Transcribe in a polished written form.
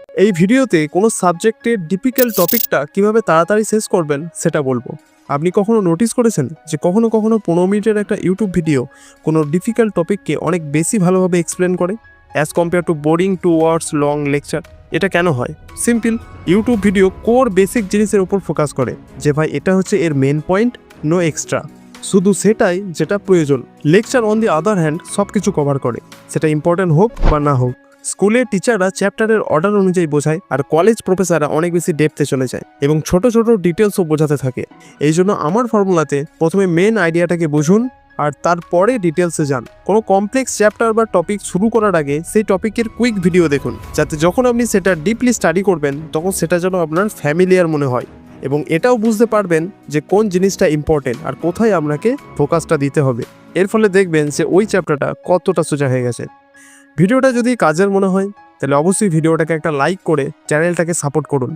এই ভিডিওতে কোনো সাবজেক্টের ডিফিকাল্ট টপিকটা কিভাবে তাড়াতাড়ি শেষ করবেন সেটা বলবো। আপনি কখনো নোটিস করেছেন যে কখনো কখনো 15 মিনিটের একটা ইউটিউব ভিডিও কোনো ডিফিকাল্ট টপিককে অনেক বেশি ভালোভাবে এক্সপ্লেন করে as compare to boring 2 hours long lecture? এটা কেন হয়? Simple, YouTube video core basic জিনিসের উপর ফোকাস করে যে ভাই এটা হচ্ছে এর মেন পয়েন্ট, নো এক্সট্রা, শুধু সেটাই যেটা প্রয়োজন। Lecture on the other hand সব কিছু কভার করে, সেটা ইম্পর্টেন্ট হোক বা না হোক। স্কুলের টিচাররা চ্যাপ্টারের অর্ডার অনুযায়ী বোঝায়, আর কলেজ প্রফেসররা অনেক বেশি ডেপথে চলে যায় এবং ছোট ছোট ডিটেলসও বোঝাতে থাকে। এই জন্য আমার ফর্মুলাতে প্রথমে মেন আইডিয়াটাকে বুঝুন আর তারপরে ডিটেলসে যান। কোনো কমপ্লেক্স চ্যাপ্টার বা টপিক শুরু করার আগে সেই টপিকের কুইক ভিডিও দেখুন, যাতে যখন আপনি সেটা ডিপলি স্টাডি করবেন তখন সেটা যেন আপনার ফ্যামিলিয়ার মনে হয় এবং এটাও বুঝতে পারবেন যে কোন জিনিসটা ইম্পর্টেন্ট আর কোথায় আপনাকে ফোকাসটা দিতে হবে। এর ফলে দেখবেন যে ওই চ্যাপ্টারটা কতটা সোজা হয়ে গেছে। ভিডিওটা যদি কাজের মনে হয় তাহলে অবশ্যই ভিডিওটাকে একটা লাইক করে চ্যানেলটাকে সাপোর্ট করুন।